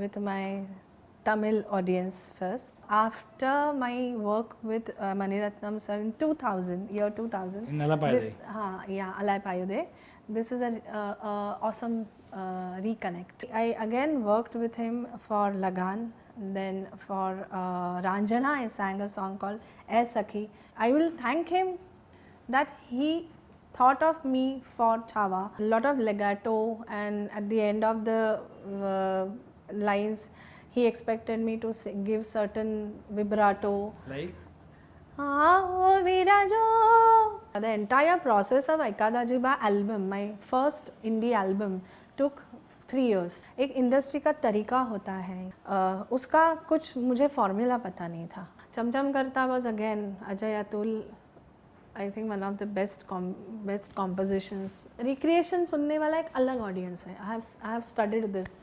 with my Tamil audience first. After my work with Mani Ratnam sir in 2000, year 2000. In Alai Payuthey. Yeah, Alai Payuthey. This is a awesome reconnect. I again worked with him for Lagaan. Then for Ranjana, I sang a song called Air Sakhi. I will thank him that he thought of me for Chhaava. A lot of legato, and at the end of the lines, he expected me to give certain vibrato. Like? The entire process of Aika Dajiba album, my first indie album, took 3 years. एक industry का तरीका होता है, उसका कुछ मुझे formula पता नहीं था. चमचम करता was again Ajay Atul, I think one of the best compositions. Recreation सुनने वाला एक अलग audience है. I have studied this.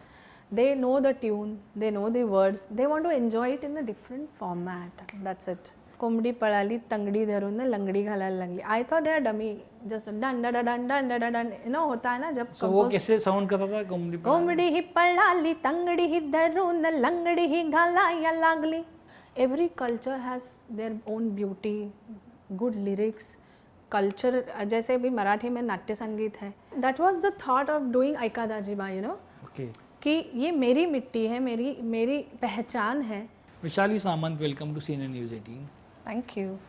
They know the tune, they know the words, they want to enjoy it in a different format. That's it. Kombdi Palali tangdi धरून ने लंगड़ी घालायला लागली. I thought they are dummy, just dun dun dun dun dun dun, you know होता है ना जब. So वो कैसे sound करता था कोम्बडी पलाली? कोम्बडी ही पलाली तंगड़ी ही धरून ने लंगड़ी ही घालायला लागली. Every culture has their own beauty, good lyrics. Culture जैसे भी मराठी में नाट्य संगीत है. That was the thought of doing Aika Dajiba, you know. Okay. कि ये मेरी मिट्टी है, मेरी पहचान है. Vaishali Samant, welcome to CNN News 18. Thank you.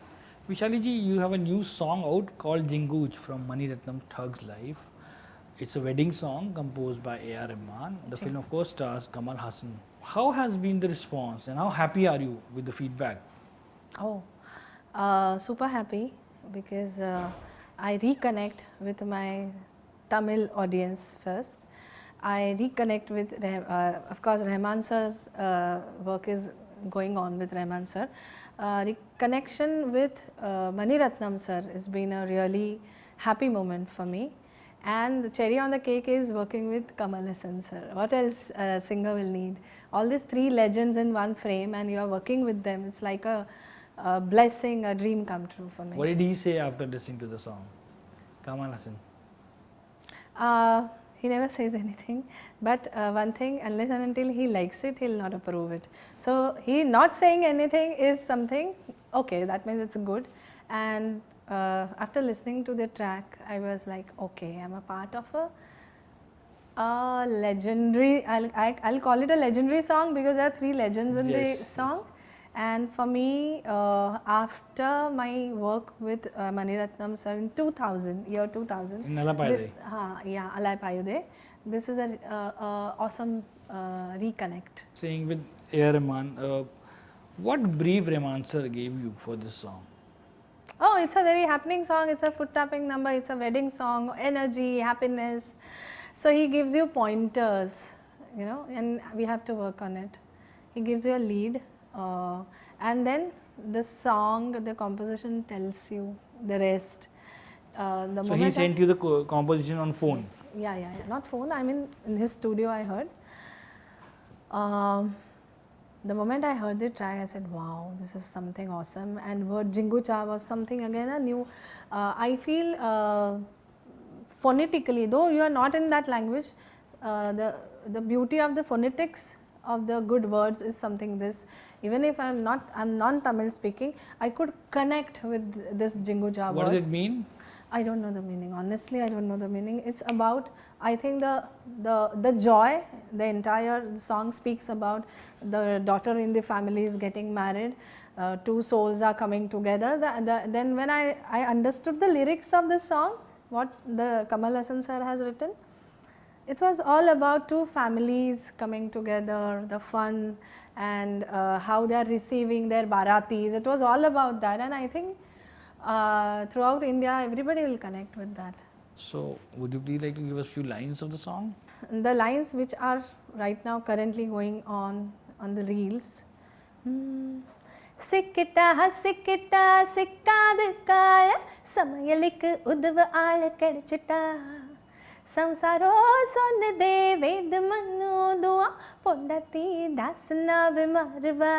Vaishali ji, you have a new song out called Jinguchaa from Mani Ratnam Thug's life. It's a wedding song composed by AR Rahman. The film, of course, stars Kamal Haasan. How has been the response and how happy are you with the feedback? Oh, super happy because I reconnect with my Tamil audience first. I reconnect with, of course, Rahman sir's work is going on with Rahman sir. Reconnection with Mani Ratnam sir has been a really happy moment for me. And the cherry on the cake is working with Kamal Haasan sir. What else a singer will need? All these 3 legends in one frame, and you are working with them. It's like a blessing, a dream come true for me. What did he say after listening to the song? Kamal Haasan. He never says anything, but one thing, unless and until he likes it, he'll not approve it. So he not saying anything is something, okay, that means it's good. And after listening to the track, I was like, okay, I'm a part of a legendary, I'll call it a legendary song because there are 3 legends in the song. Yes. And for me, after my work with Mani Ratnam sir in 2000, year 2000. In Alai Payuthey. Yeah, Alai Payuthey. This is a awesome reconnect. Saying with AR Rahman, what brief Rahman sir gave you for this song? Oh, it's a very happening song. It's a foot tapping number. It's a wedding song. Energy, happiness. So he gives you pointers, you know, and we have to work on it. He gives you a lead. And then the song, the composition tells you the rest. So he sent you the composition on phone? Yeah, not phone, I mean in his studio I heard. The moment I heard the track, I said, wow, this is something awesome. And word Jinguchaa was something again a new, I feel phonetically, though you are not in that language, the beauty of the phonetics of the good words is something this. Even if I'm non-Tamil speaking, I could connect with this Jinguchaa word. What does it mean? I don't know the meaning. Honestly, I don't know the meaning. It's about, I think the joy. The entire song speaks about the daughter in the family is getting married. 2 souls are coming together. Then when I understood the lyrics of the song, what the Kamal Haasan sir has written, it was all about 2 families coming together, the fun, and how they are receiving their baratis. It was all about that, and I think throughout India, everybody will connect with that. So, would you please like to give us a few lines of the song? The lines which are right now currently going on the reels. Sikkita sikkadu kaala samayalikku udva aala kadichita. संसारो सुन दे वेद मनो दुआ पोंडती दासना विमारवा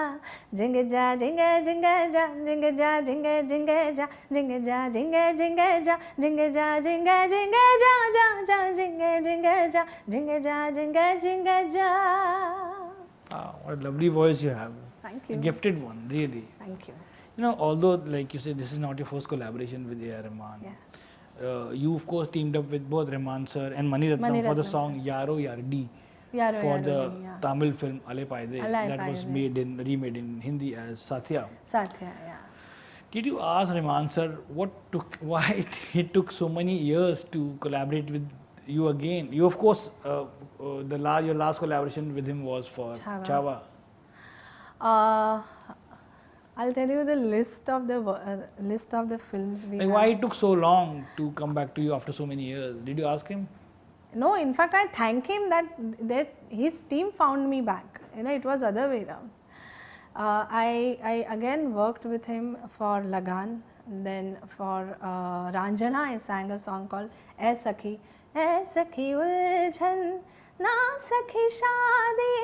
जिंग जा जिंग जिंग जा जिंग जा जिंग जिंग जा जिंग जा जिंग जिंग जा जिंग जा जिंग जिंग जा जा जा जिंग जिंग जा जिंग जा जिंग जिंग जा What a lovely voice you have. Thank A you. gifted one, really. Thank you. You know, although like you said, this is not your first collaboration with AR Rahman. Yeah. You of course teamed up with both Rahman sir and Mani Ratnam Mani for the Ratnam song Yaro Yardi Yaro for Yaro the Di, yeah. Tamil film Alai Payuthey Alai that was Payuthey. remade in Hindi as Satya. Satya, yeah. Did you ask Rahman sir why it took so many years to collaborate with you again? You of course your last collaboration with him was for Chhaava. Chhaava. I'll tell you the list of the films we Like have. why it took so long to come back to you after so many years? Did you ask him? No, in fact, I thank him that his team found me back. You know, it was other way around. I again worked with him for Lagaan, then for Ranjana I sang a song called "Ae Sakhi Uljhan Na Sakhi Shaadi."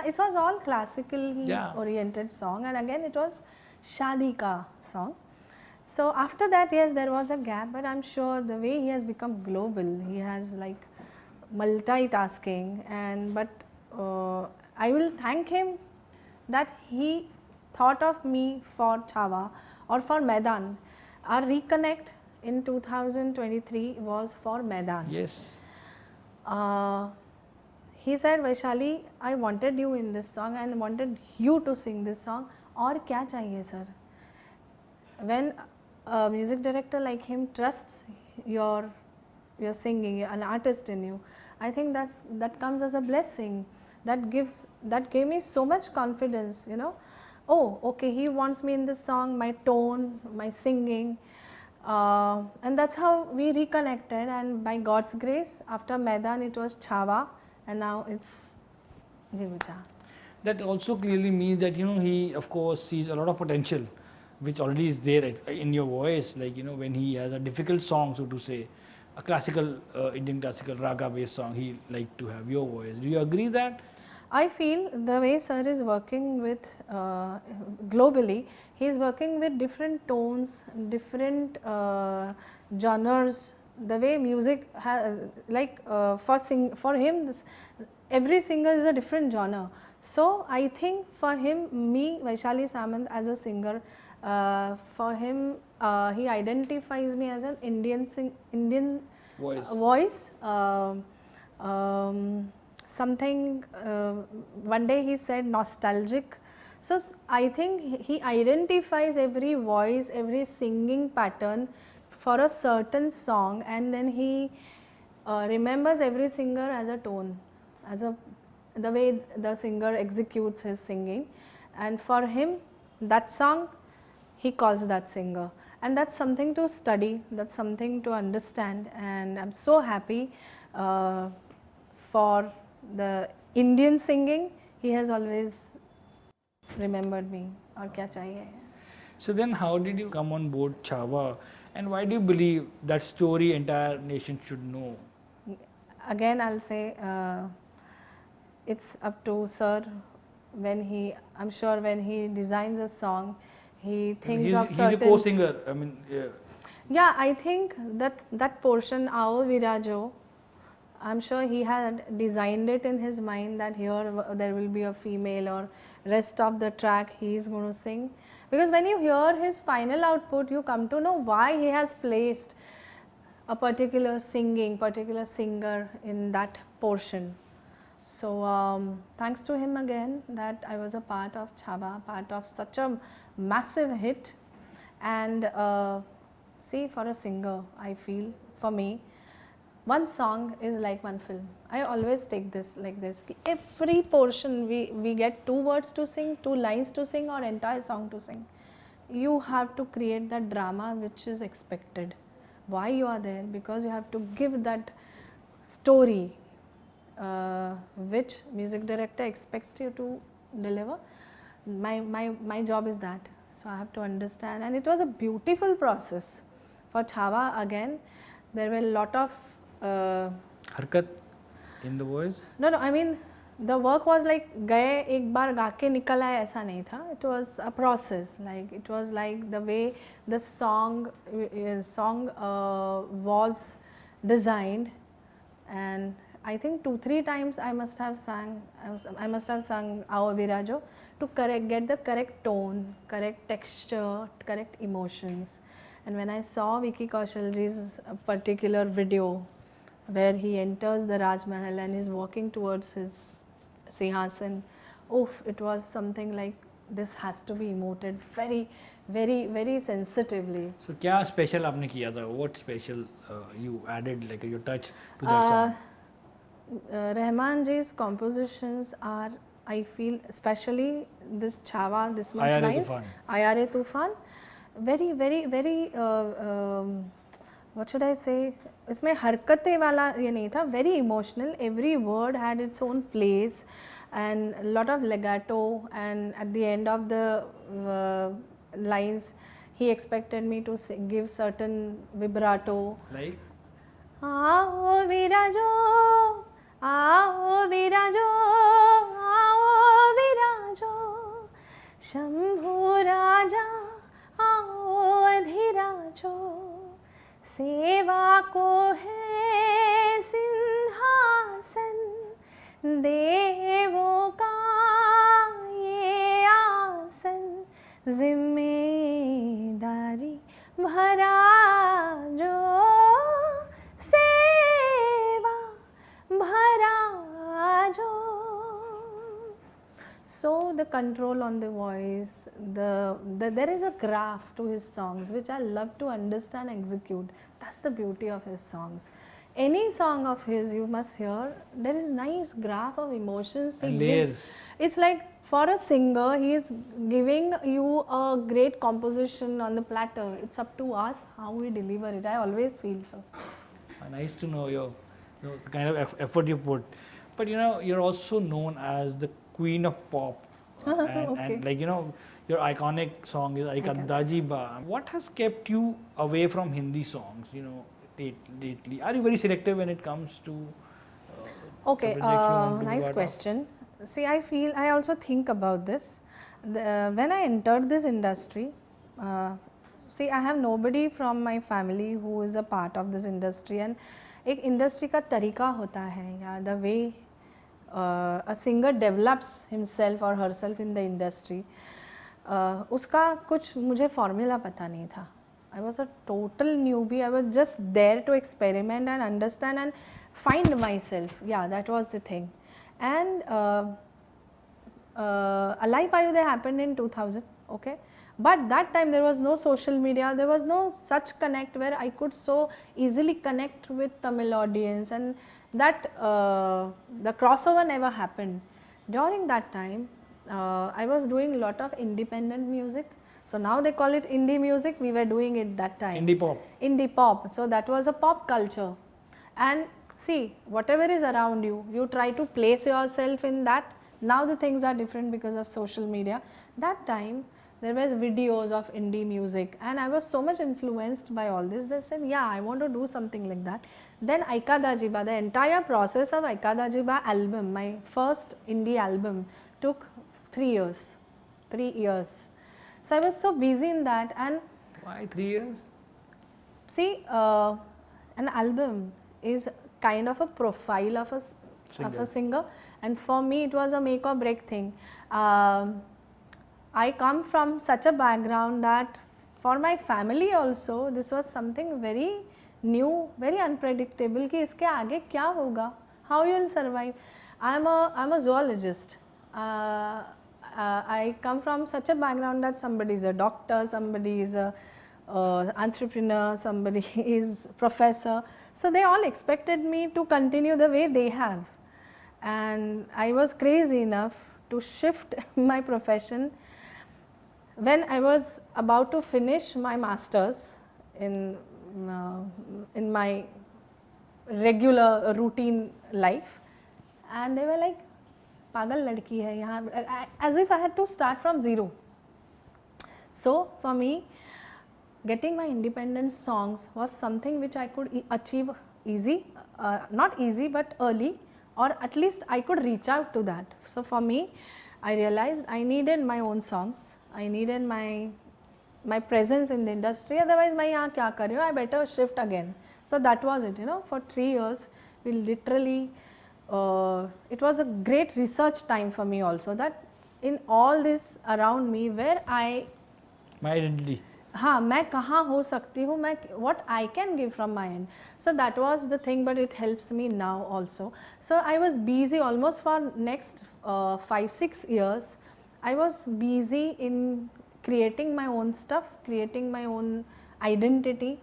It was all classically oriented song, and again it was Shaadi ka song. So after that, yes, there was a gap, but I'm sure the way he has become global, he has like multitasking, but I will thank him that he thought of me for Chhaava or for Maidan. Our reconnect in 2023 was for Maidan. Yes. He said, Vaishali, I wanted you in this song and wanted you to sing this song. और क्या चाहिए sir? When a music director like him trusts your singing, an artist in you, I think that comes as a blessing. That gave me so much confidence, you know. Oh, okay, he wants me in this song, my tone, my singing, and that's how we reconnected. And by God's grace, after Maidan it was Chhaava, and now it's Jinguchaa. That also clearly means that he of course sees a lot of potential which already is there in your voice, like when he has a difficult song, so to say, a classical Indian classical raga based song, he like to have your voice. Do you agree that? I feel the way sir is working with globally, he is working with different tones, different genres. The way music for him, every singer is a different genre. So I think for him, me Vaishali Samant as a singer, for him he identifies me as an Indian voice. Something one day he said nostalgic. So I think he identifies every voice, every singing pattern for a certain song, and then he remembers every singer as a tone, the way the singer executes his singing, and for him that song he calls that singer, and that's something to study, that's something to understand, and I'm so happy for the Indian singing. He has always remembered me. Aur kya chahiye. So then how did you come on board Chhaava, and why do you believe that story entire nation should know? Again I'll say it's up to sir. I'm sure when he designs a song, he thinks of certain... He's a co-singer, I mean... Yeah, I think that portion, Aao Virajo, I'm sure he had designed it in his mind that here there will be a female, or rest of the track he is going to sing. Because when you hear his final output, you come to know why he has placed a particular singer in that portion. So thanks to him again that I was a part of Chhaava, part of such a massive hit. And see, for a singer, I feel, for me, one song is like one film. I always take this like this. Every portion we get 2 words to sing, 2 lines to sing, or entire song to sing. You have to create that drama which is expected. Why you are there? Because you have to give that story which music director expects you to deliver. My job is that. So I have to understand, and it was a beautiful process. For Chhaava again, there were a lot of harkat in the voice? No, I mean the work was like gaye ek baar गा के निकल आए ऐसा नहीं था. It was a process. Like it was like the way the song was designed, and I think 2-3 times I must have sang. I must have sung Aao Virajo to get the correct tone, correct texture, correct emotions. And when I saw Vicky Kaushalji's particular video where he enters the Raj Mahal and is walking towards his Sinhasan, oof, it was something like this has to be emoted very, very, very sensitively. So क्या special आपने किया था? What special you added like your touch to that song? Rahman ji's compositions are, I feel, especially this Chhaava, this much Aaya nice, Toofan. Aaya Toofan, very, very, very, what should I say, इसमें हरकतें वाला ये नहीं था, very emotional, every word had its own place and a lot of legato, and at the end of the lines he expected me to give certain vibrato. Like? आओ विराजो, आओ विराजो, आओ विराजो, शंभु राजा आओ अधिराजो, सेवा को है सिंहासन, देवों का ये आसन, जिम्मेदारी भरा जो, so the control on the voice, there is a craft to his songs which I love to understand and execute. That's the beauty of his songs. Any song of his you must hear, there is nice graph of emotions. And layers. It's like for a singer, he is giving you a great composition on the platter. It's up to us how we deliver it. I always feel so. Nice to know the kind of effort you put. But you're also known as the queen of pop. And like your iconic song is Aika, Dajiba. What has kept you away from Hindi songs, lately? Are you very selective when it comes to okay, nice question. See, I also think about this. When I entered this industry, see, I have nobody from my family who is a part of this industry, and एक industry का तरीका होता है, या the way a singer develops himself or herself in the industry, उसका कुछ मुझे formula पता नहीं था. I was a total newbie. I was just there to experiment and understand and find myself. Yeah, that was the thing. And Alai Payuthey happened in 2000, okay. But that time there was no social media, there was no such connect where I could so easily connect with Tamil audience, and that the crossover never happened. During that time, I was doing a lot of independent music. So now they call it indie music, we were doing it that time. Indie pop. Indie pop. So that was a pop culture. And see, whatever is around you, you try to place yourself in that. Now the things are different because of social media. That time, there was videos of indie music, and I was so much influenced by all this. They said, yeah, I want to do something like that. Then Aika Dajiba, the entire process of Aika Dajiba album, my first indie album, took 3 years. 3 years. So I was so busy in that. And why 3 years? See, an album is kind of a profile of a singer, and for me it was a make or break thing. I come from such a background that for my family also this was something very new, very unpredictable कि इसके आगे क्या होगा, how you will survive. I'm a zoologist. I come from such a background that somebody is a doctor, somebody is a entrepreneur, somebody is professor. So they all expected me to continue the way they have, and I was crazy enough to shift my profession. When I was about to finish my masters in my regular routine life, and they were like, "Pagal ladki hai yahan," as if I had to start from zero. So for me, getting my independent songs was something which I could achieve easy, not easy but early, or at least I could reach out to that. So for me, I realized I needed my own songs. I needed my presence in the industry, otherwise मैं यहाँ क्या कर रही हूँ, I better shift again. So that was it, for 3 years we literally it was a great research time for me also, that in all this around me where I, My identity. हाँ मैं कहाँ हो सकती हूँ, मैं what I can give from my end. So that was the thing, but it helps me now also. So I was busy almost for next 5-6 years. I was busy in creating my own stuff, creating my own identity.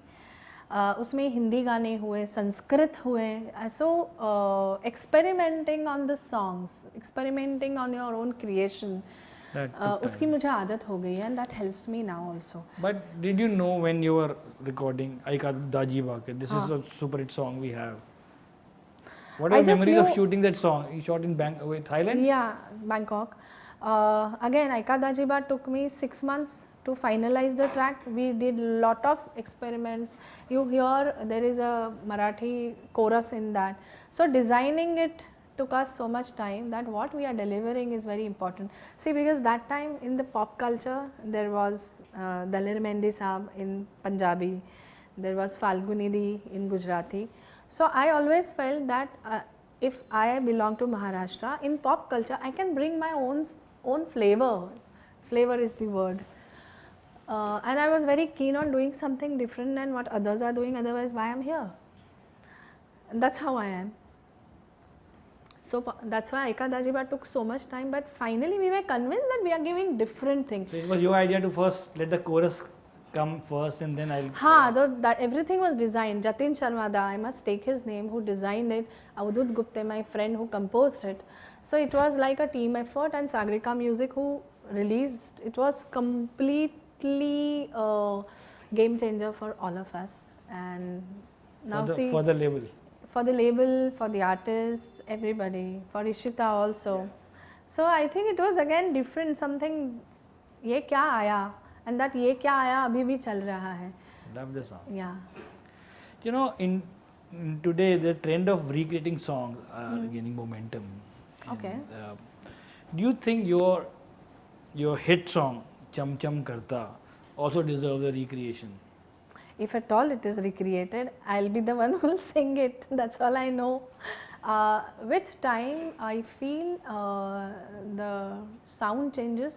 उसमें हिंदी गाने हुए, संस्कृत हुए, so experimenting on the songs, experimenting on your own creation. उसकी मुझे आदत हो गई है, and that helps me now also. But did you know when you were recording Aika Dajiba, this is a super hit song we have? What are your memories of shooting that song? You shot in Thailand? Yeah, Bangkok. Again, Aika Dajiba took me 6 months to finalize the track. We did lot of experiments. You hear there is a Marathi chorus in that. So designing it took us so much time, that what we are delivering is very important. See, because that time in the pop culture there was Dalir Mehndi Saab in Punjabi, there was Falguni Di in Gujarati. So I always felt that if I belong to Maharashtra, in pop culture I can bring my own flavor. Flavor is the word. And I was very keen on doing something different than what others are doing, otherwise why I am here. And that's how I am. So that's why Aika Dajiba took so much time, but finally we were convinced that we are giving different things. So it was your idea to first let the chorus come first and then I'll... that everything was designed. Jatin Sharmada, I must take his name, who designed it. Avadut Gupte, my friend, who composed it. So it was like a team effort, and Sagrika Music, who released, it was completely game changer for all of us. And now for the label. For the label, for the artists, everybody, for Ishita also. Yeah. So I think it was again different, something, ye kya aaya, and that ye kya aaya abhi bhi chal raha hai. Love the song. Yeah. You know, in today the trend of recreating songs are gaining momentum. Okay. And, do you think your hit song Cham Cham Karta also deserves a recreation? If at all it is recreated, I'll be the one who will sing it. That's all I know. With time, I feel the sound changes.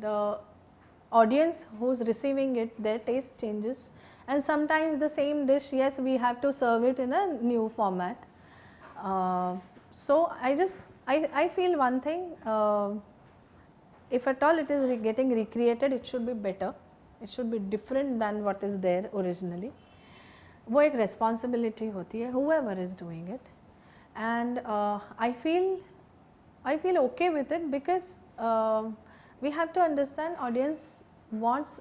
The audience who's receiving it, their taste changes. And sometimes the same dish, yes, we have to serve it in a new format. So I feel one thing, if at all it is getting recreated, it should be better. It should be different than what is there originally. वो एक responsibility होती है, whoever is doing it. And I feel okay with it, because we have to understand audience wants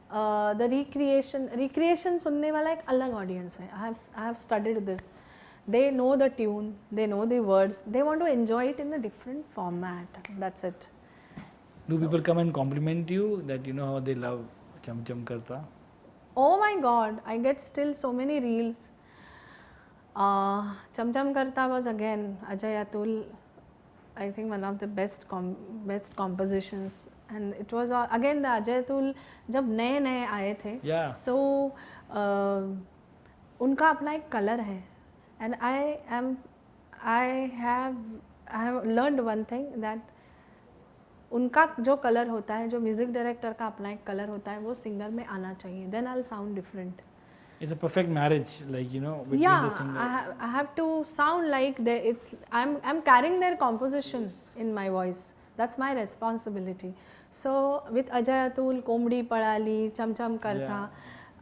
the recreation. Recreation सुनने वाला एक अलग audience है. I have studied this. They know the tune, they know the words, they want to enjoy it in a different format. That's it. Do people come and compliment you that you know how they love Cham Cham Karta? Oh my God, I get still so many reels. Cham Cham Karta was again Ajay Atul, I think one of the best compositions, and it was again the Ajay Atul जब नए आए थे. Yeah. So उनका अपना एक color है, and I have learned one thing, that उनका जो कलर होता है, जो म्यूजिक डायरेक्टर का अपना एक कलर होता है, वो सिंगर में आना चाहिए. Then I'll sound different. It's a perfect marriage, like, you know, between the singer. I have to sound like I'm carrying their composition in my voice. That's my responsibility. So with Ajay Atul, Kombdi Palali, Cham Cham Karta,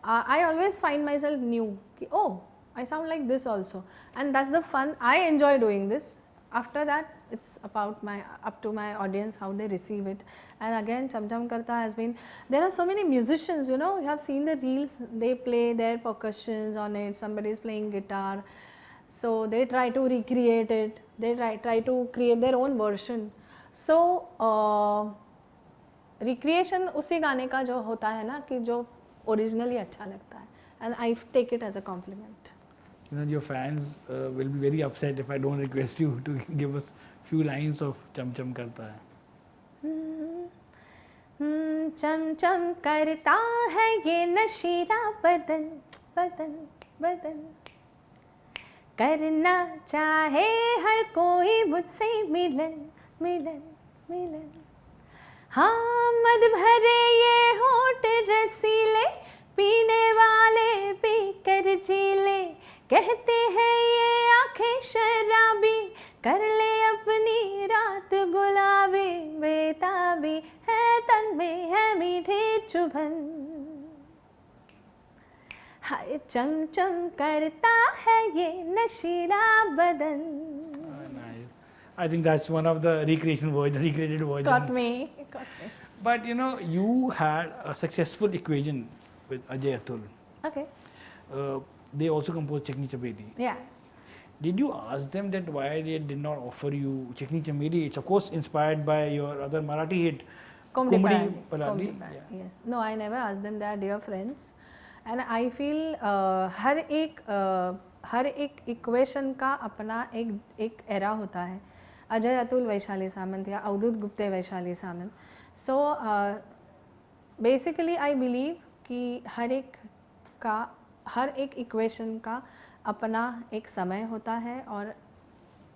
I always find myself new. Oh, I sound like this also, and that's the fun. I enjoy doing this. After that, it's up to my audience how they receive it. And again, Cham Cham Karta has been, there are so many musicians, you know, you have seen the reels, they play their percussions on it, somebody is playing guitar, so they try to recreate it, they try to create their own version. So recreation उसी गाने का जो होता है ना, कि जो originally अच्छा लगता है, and I take it as a compliment. You know, your fans will be very upset if I don't request you to give us few lines of Cham Cham Karta hai. चम चम करता है ये नशीला बदन बदन बदन, करना चाहे हर कोई मुझसे मिलन मिलन मिलन। हाँ मद भरे ये होठ रसीले, पीने वाले पी कर जीले, कहते हैं ये आंखें शराबी, कर ले अपनी रात गुलाबी, बेताबी है तन में है मीठी चुभन, हाय चम चम करता है ये नशीला बदन। I think that's one of the recreated version. Got me. But you know, you had a successful equation with Ajay Atul. Okay. They also composed Chikni Chameli. Yeah. Did you ask them that why they did not offer you Chikni Chameli? It's of course inspired by your other Marathi hit, Kombdi Palali. Yeah. Yes. No, I never asked them. They are dear friends, and I feel हर एक equation का अपना एक era होता है. अजय अतुल वैशाली सामंत या अवधूत गुप्ते वैशाली सामंत. So basically I believe कि हर एक equation का अपना एक समय होता है और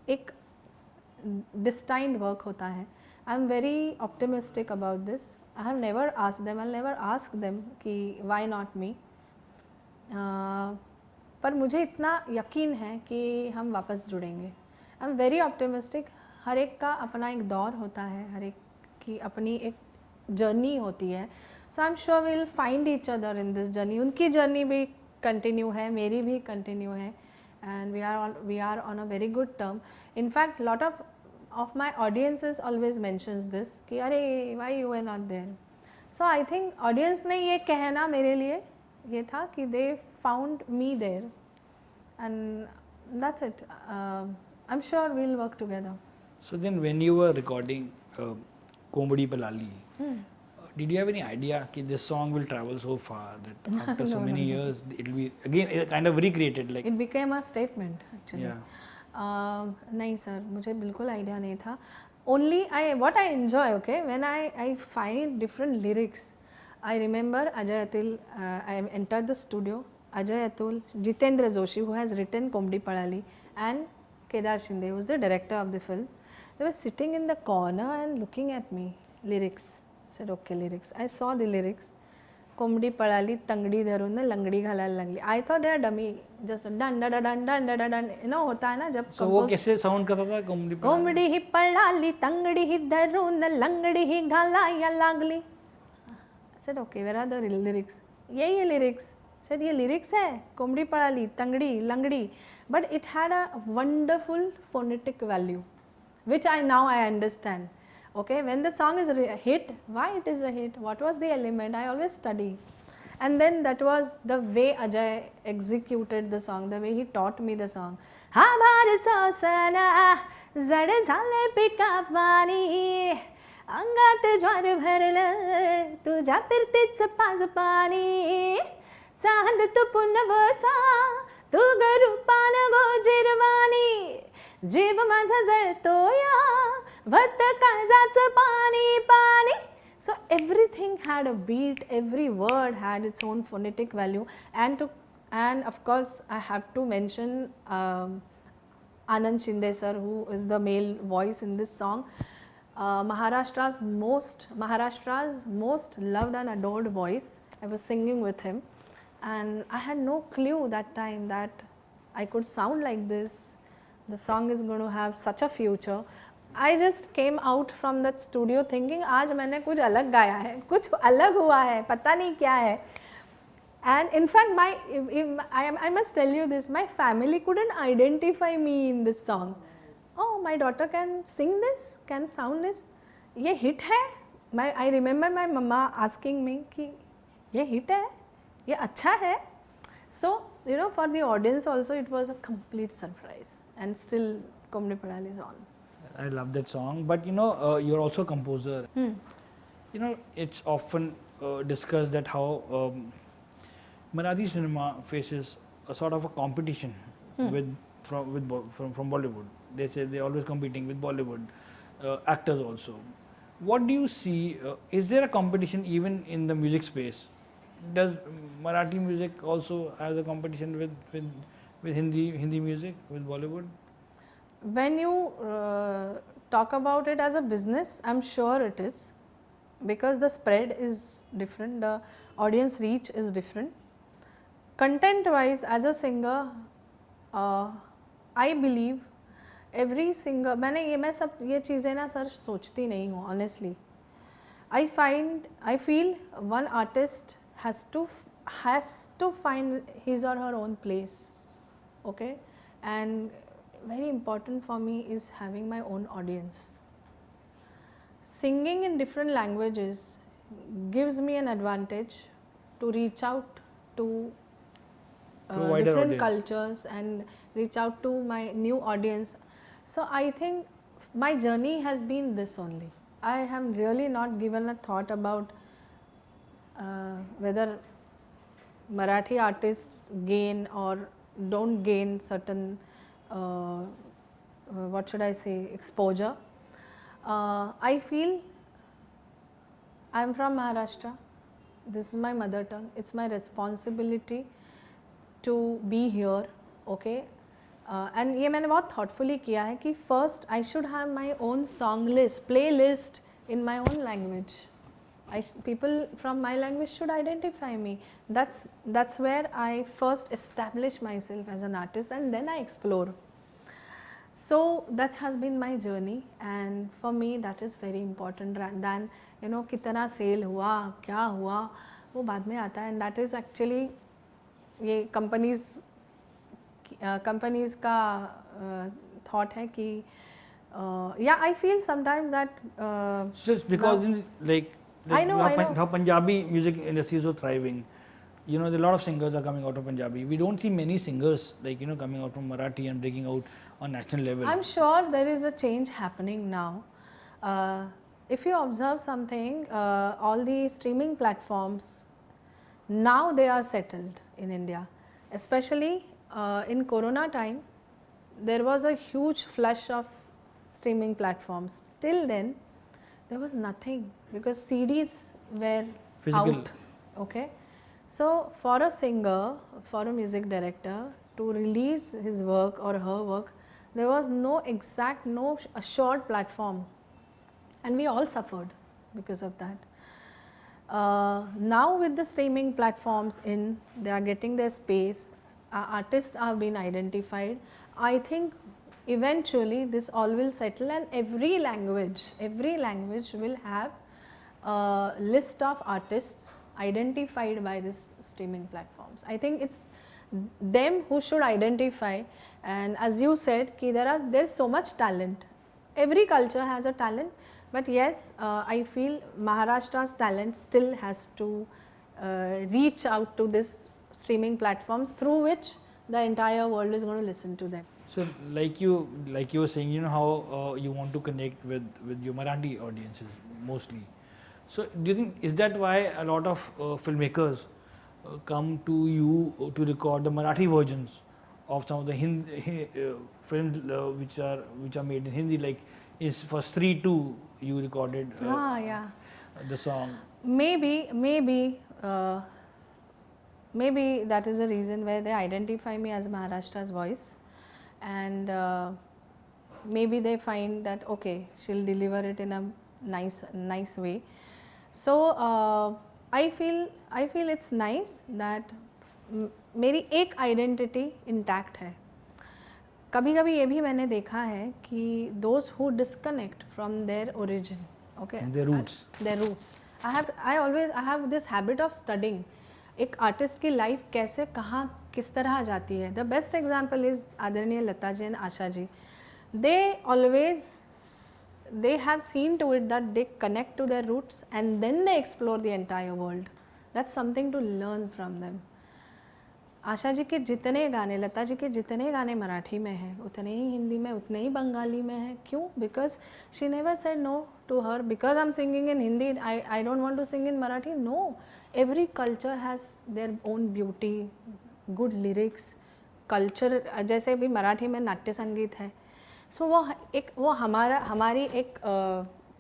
एक डिस्टाइंड वर्क होता है. I am very optimistic about this. I have never asked them, I never asked them कि व्हाई नॉट मी. पर मुझे इतना यकीन है कि हम वापस जुड़ेंगे. I am very optimistic. हर एक का अपना एक दौर होता है, हर एक की अपनी एक जर्नी होती है. So I am sure we will find each other in this journey. उनकी जर्नी भी कंटिन्यू है, मेरी भी कंटिन्यू है, and we are on a very good term. In fact lot of my audiences always mentions this कि अरे why you are not there. So I think audience ने ये कहना मेरे लिए ये था कि they found me there, and that's it. I am sure we will work together. So then when you were recording Kombdi Palali, did you have any idea that this song will travel so far that after so many years it will be again kind of recreated? Like it became a statement actually. Yeah. नहीं sir, मुझे बिल्कुल idea नहीं था. Only what I enjoy, okay, when I find different lyrics. I remember Ajay Atul, I entered the studio. Ajay Atul, Jitendra Joshi, who has written Kombdi Palali, and Kedar Shinde, who was the director of the film. They were sitting in the corner and looking at me. Lyrics. I said, okay, lyrics. I saw the lyrics. Kombdi Palali, tangdi dharun langdi ghalal langli. I thought they are dummy. Just dun dun dun dun dun dun. You know, होता है ना जब. So वो कैसे sound करता था Kombdi Palali? Kombdi hi palali, tangdi hi dharun langdi hi ghalaya lagli. I said, okay, where are the lyrics? यही है lyrics. I said, ये lyrics है. Kombdi Palali, tangdi, langdi. But it had a wonderful phonetic value, which now I understand. Okay, when the song is a hit, why it is a hit, what was the element, I always study. And then that was the way Ajay executed the song, the way he taught me the song. Ha bhar sana zad zale pika pani angat jwar bharla tuja pirtich paz pani sahand tu punavcha tu garupan go jirwani जीव माझा जळतोया भत काळजाचं पाणी पाणी. So everything had a beat, every word had its own phonetic value, and of course I have to mention Anand Shinde sir, who is the male voice in this song. Maharashtra's most loved and adored voice. I was singing with him, and I had no clue that time that I could sound like this. The song is going to have such a future. I just came out from that studio thinking, आज मैंने कुछ अलग गाया है, कुछ अलग हुआ है, पता नहीं क्या है. And in fact, I must tell you this, my family couldn't identify me in this song. Oh, my daughter can sing this, can sound this. ये hit है? I remember my mama asking me कि ये hit है, ये अच्छा है. So, you know, for the audience also it was a complete surprise. And still Kombdi Palali is on. I love that song, but you know, you're also a composer. You know, it's often discussed that how Marathi cinema faces a sort of a competition from Bollywood. They say they're always competing with Bollywood actors also. What do you see? Is there a competition even in the music space? Does Marathi music also has a competition with with Hindi music, with Bollywood? When you talk about it as a business, I'm sure it is, because the spread is different, the audience reach is different. Content wise, as a singer, I believe every singer, मैं सब ये चीज़ें ना sir सोचती नहीं हूँ honestly. I feel one artist has to find his or her own place, okay, and very important for me is having my own audience. Singing in different languages gives me an advantage to reach out to different audience. Cultures and reach out to my new audience. So I think my journey has been this only. I have really not given a thought about whether Marathi artists gain or don't gain certain what should I say, exposure. I feel I am from Maharashtra, this is my mother tongue, it's my responsibility to be here, okay. And ये मैंने बहुत thoughtfully किया है कि first I should have my own song list, playlist in my own language. People from my language should identify me. That's where I first establish myself as an artist, and then I explore. So that has been my journey, and for me that is very important than कितना sale हुआ, क्या हुआ, वो बाद में आता है. And that is actually ये companies का thought है कि yeah, I feel sometimes that just because I know. How Punjabi music industry is so thriving. There are a lot of singers are coming out of Punjabi. We don't see many singers coming out from Marathi and breaking out on national level. I'm sure there is a change happening now. If you observe something, all the streaming platforms, now they are settled in India. Especially in Corona time, there was a huge flush of streaming platforms. Till then, there was nothing because CDs were Physical. out. Okay. So for a singer, for a music director to release his work or her work, there was no assured platform, and we all suffered because of that. Now with the streaming platforms they are getting their space, artists are being identified. I think eventually this all will settle, and every language will have a list of artists identified by this streaming platforms. I think it's them who should identify, and as you said ki there's so much talent. Every culture has a talent, but yes, I feel Maharashtra's talent still has to reach out to this streaming platforms through which the entire world is going to listen to them. So like you were saying, how you want to connect with your Marathi audiences mostly. So do you think, is that why a lot of filmmakers come to you to record the Marathi versions of some of the Hindi films which are made in Hindi, like is for Stree 2 you recorded the song? Maybe that is the reason where they identify me as Maharashtra's voice, and maybe they find that okay, she'll deliver it in a nice way. So I feel it's nice that मेरी एक identity intact है. कभी कभी ये भी मैंने देखा है कि those who disconnect from their origin, okay, their roots, I have this habit of studying एक आर्टिस्ट की लाइफ कैसे कहाँ किस तरह जाती है. द बेस्ट एग्जाम्पल इज आदरणीय Lata ji and Asha ji. they have seen to it that they connect to their roots and then they explore the entire world. That's something to learn from them. Asha ji के जितने गाने, लता जी के जितने गाने मराठी में हैं, उतने ही हिंदी में, उतने ही बंगाली में हैं. क्यों? Because she never said no to her because I am singing in Hindi, I don't want to sing in Marathi. No, every culture has their own beauty, good lyrics, culture. जैसे भी मराठी में नाट्य संगीत है, सो वो हमारी एक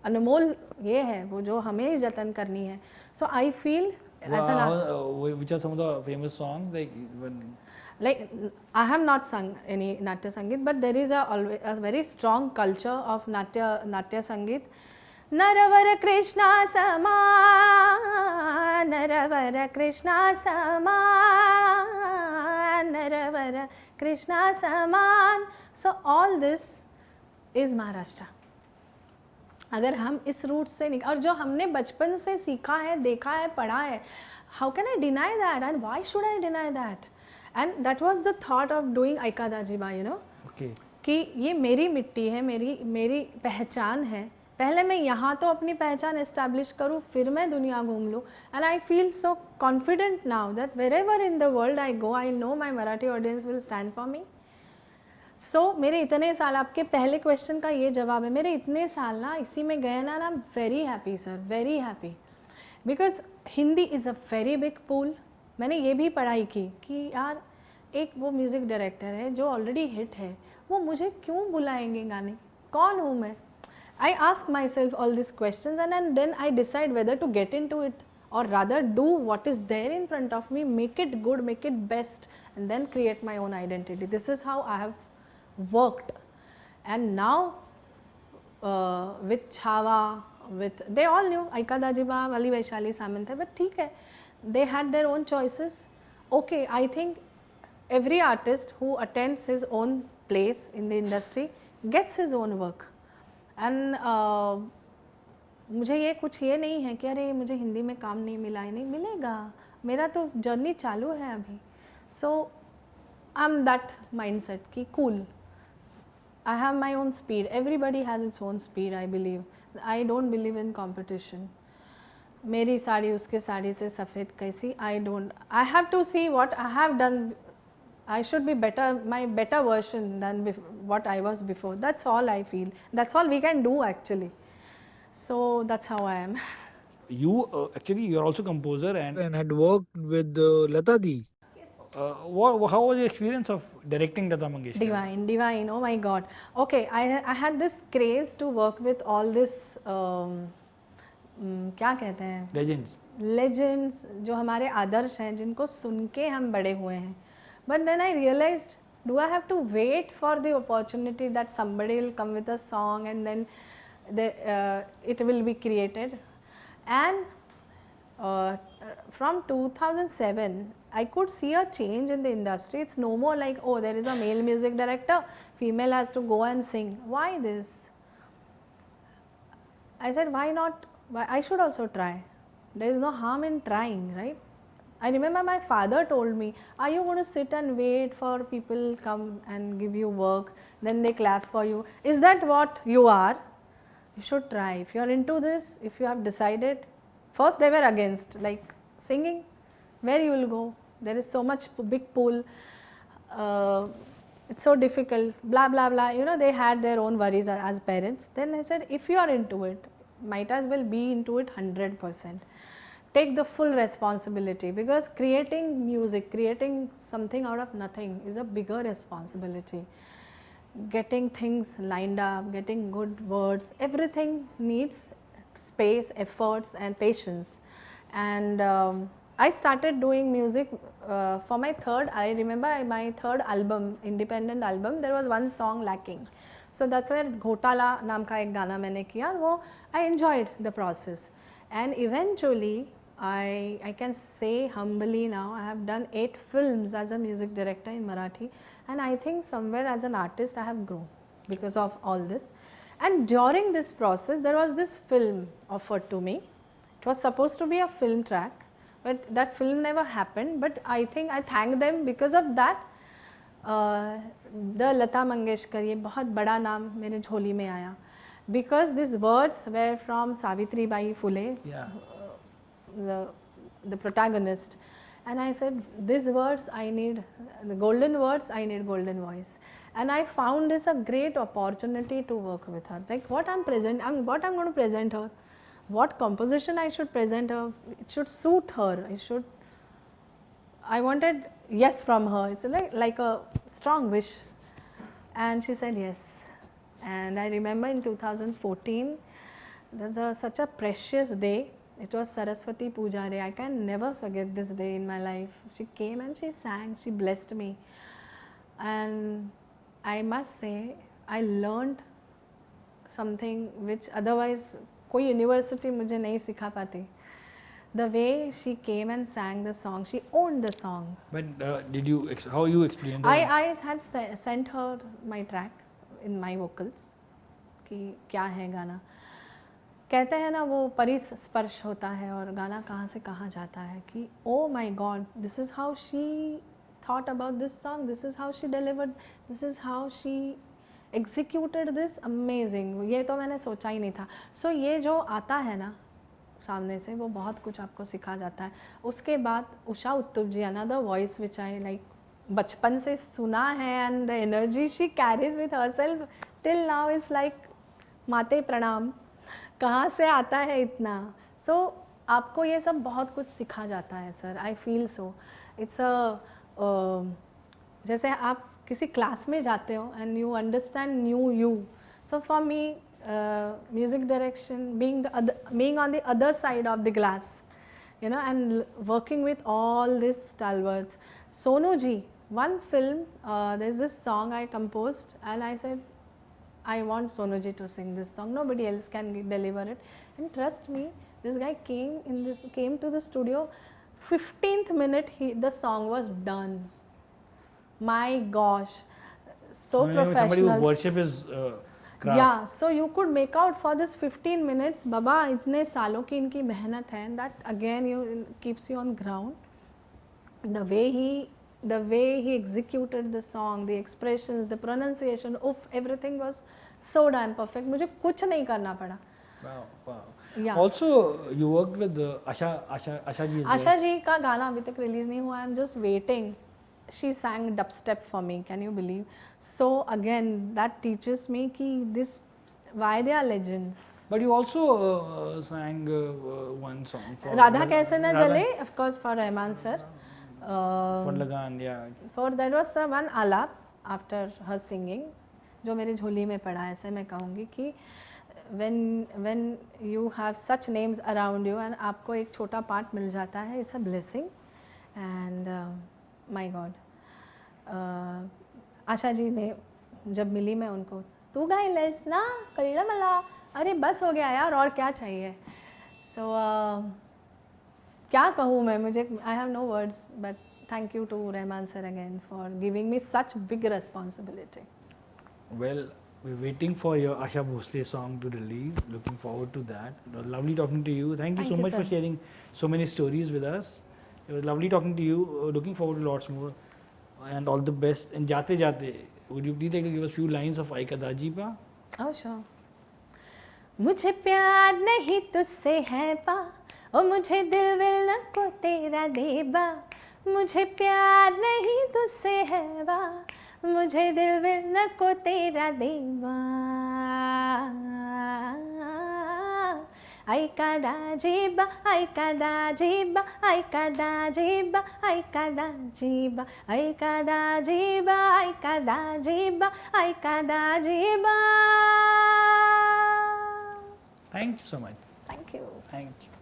अनमोल ये है, वो जो हमें जतन करनी है. So I feel which are some of the famous songs, like when like I have not sung any Natya Sangeet, but there is a very strong culture of Natya Sangeet. Naravar Krishna Sama, Naravar Krishna Sama, Naravar Krishna Saman. So all this is Maharashtra. अगर हम इस root से और जो हमने बचपन से सीखा है, देखा है, पढ़ा है, how can I deny that and why should I deny that? And that was the thought of doing Aika Dajiba, you know. Okay. कि ये मेरी मिट्टी है, मेरी पहचान है. पहले मैं यहाँ तो अपनी पहचान एस्टैब्लिश करूँ, फिर मैं दुनिया घूम लूँ. And I feel so confident now that wherever in the world I go, I know my Marathi audience will stand for me. So मेरे इतने साल, आपके पहले क्वेश्चन का ये जवाब है, मेरे इतने साल ना इसी में गए ना, आई am very happy sir, very happy. Because Hindi is a very big pool. मैंने ये भी पढ़ाई की कि यार एक वो म्यूज़िक डायरेक्टर है जो ऑलरेडी हिट है, वो मुझे क्यों बुलाएंगे गाने, कौन हूँ मैं. I ask myself all this question and then I decide whether to get into it और rather do what is there in front of me, make it good, make it best and then create my own identity. This is how I have worked. And now with Chhaava, with they all knew Aika Dajiba, wali Vaishali Samant hai, but theek hai, they had their own choices. Okay, I think every artist who attends his own place in the industry gets his own work. And मुझे ये कुछ ये नहीं है कि अरे मुझे हिंदी में काम नहीं मिला है, नहीं मिलेगा, मेरा तो जर्नी चालू है अभी. So I'm that mindset कि cool, I have my own speed. Everybody has its own speed, I believe. I don't believe in competition. मेरी साड़ी उसके साड़ी से सफ़ेद कैसी, I don't. I have to see what I have done. I should be better, my better version than what I was before. That's all I feel. That's all we can do actually. So that's how I am. You actually, you are also composer and had worked with Lata Di. How was the experience of directing Lata Mangeshkar? Divine, divine, oh my god. Okay, I had this craze to work with all this क्या कहते हैं, legends जो हमारे आदर्श हैं, जिनको सुन के हम बड़े हुए हैं. But then I realized, do I have to wait for the opportunity that somebody will come with a song and then it will be created? And from 2007 I could see a change in the industry. It's no more like, oh, there is a male music director, female has to go and sing. Why this? I said, why not? Why I should also try. There is no harm in trying, right? I remember my father told me, are you going to sit and wait for people come and give you work, then they clap for you? Is that what you are? You should try. If you are into this, if you have decided. First they were against, like singing, where you will go? There is so much big pool, it's so difficult, blah blah blah, you know, they had their own worries as parents. Then I said, if you are into it, might as well be into it 100%. Take the full responsibility, because creating music, creating something out of nothing is a bigger responsibility. Getting things lined up, getting good words, everything needs space, efforts and patience. And I started doing music for my third, I remember my third album, independent album, there was one song lacking. So that's where Ghotala नाम का एक गाना मैंने किया, वो I enjoyed the process. And eventually I can say humbly now, I have done 8 films as a music director in Marathi, and I think somewhere as an artist I have grown because of all this. And during this process there was this film offered to me. It was supposed to be a film track, but that film never happened, but I think I thank them because of that. The Lata Mangeshkar, ये बहुत बड़ा नाम मेरे झोली में आया, because these words were from Savitri Bai Phule, yeah. The protagonist, and I said, these words I need, the golden words, I need golden voice. And I found this a great opportunity to work with her, like what I'm going to present her, what composition I should present her, it should suit her, I wanted yes from her. It's like a strong wish, and she said yes. And I remember in 2014 there's such a precious day. It was Saraswati Puja Day. I can never forget this day in my life. She came and she sang, she blessed me. And I must say, I learned something which otherwise कोई university मुझे नहीं सिखा पाती. The way she came and sang the song, she owned the song. But how you explained that? I had sent her my track in my vocals कि क्या है गाना. कहते हैं ना वो परिस्पर्श होता है और गाना कहाँ से कहाँ जाता है कि oh my God, this is how she thought about this song, this is how she delivered, this is how she executed this, amazing. ये तो मैंने सोचा ही नहीं था. So ये जो आता है ना सामने से वो बहुत कुछ आपको सिखा जाता है. उसके बाद उषा उत्तुप जी, another voice which I like, बचपन से सुना है and the energy she carries with herself till now is like माते प्रणाम. कहाँ से आता है इतना. सो आपको ये सब बहुत कुछ सिखा जाता है sir. I feel so. It's जैसे आप किसी क्लास में जाते हो and you understand new you. So for me music direction being on the other side of the glass, you know, and working with all these stalwarts. Sonu ji, one film, there's this song I composed and I said I want Sonu ji to sing this song, nobody else can deliver it. And trust me, this guy came to the studio, 15th minute the song was done. My gosh, so professional. Somebody who worship his craft. Yeah, so you could make out for this 15 minutes, Baba, इतने सालों की इनकी मेहनत है, and that again keeps you on ground. The way he executed the song, the expressions, the pronunciation, everything was so damn perfect. मुझे कुछ नहीं करना पड़ा. Wow. Yeah. Also, you worked with Asha ji. Asha ji का गाना अभी तक release नहीं हुआ. I'm just waiting. She sang dubstep for me. Can you believe? So again, that teaches me कि why they are legends. But you also sang one song for Radha कैसे न जले, of course, for Rahman sir. For Lagaan, yeah. For that was one alap after her singing, जो मेरे झोली में पड़ा है. ऐसे मैं कहूँगी कि when you have such names around you and आपको एक छोटा part मिल जाता है, it's a blessing. And my God, Asha ji ने जब मिली मैं उनको, तू गाई लेस ना कल्ला मला, अरे बस हो गया यार, और क्या चाहिए. So क्या कहूँ मैं, मुझे I have no words, but thank you to Rahman sir again for giving me such big responsibility. Well, we're waiting for your Asha Bhosle song to release. Looking forward to that. It was lovely talking to you. Thank you so much for sharing so many stories with us. It was lovely talking to you. Looking forward to lots more. And all the best. And Jate Jate, would you please like to give us a few lines of Aika Dajiba? Oh, sure. मुझे प्यार नहीं तुझसे है पा, ओ मुझे दिल will न को तेरा देबा. मुझे प्यार नहीं तुझसे है बा, मुझे दिल विल न को तेरा देबा. Aika Dajiba, Aika Dajiba, Aika Dajiba, Aika Dajiba, Aika Dajiba, Aika Dajiba, Aika Dajiba. Thank you so much. Thank you. Thank you.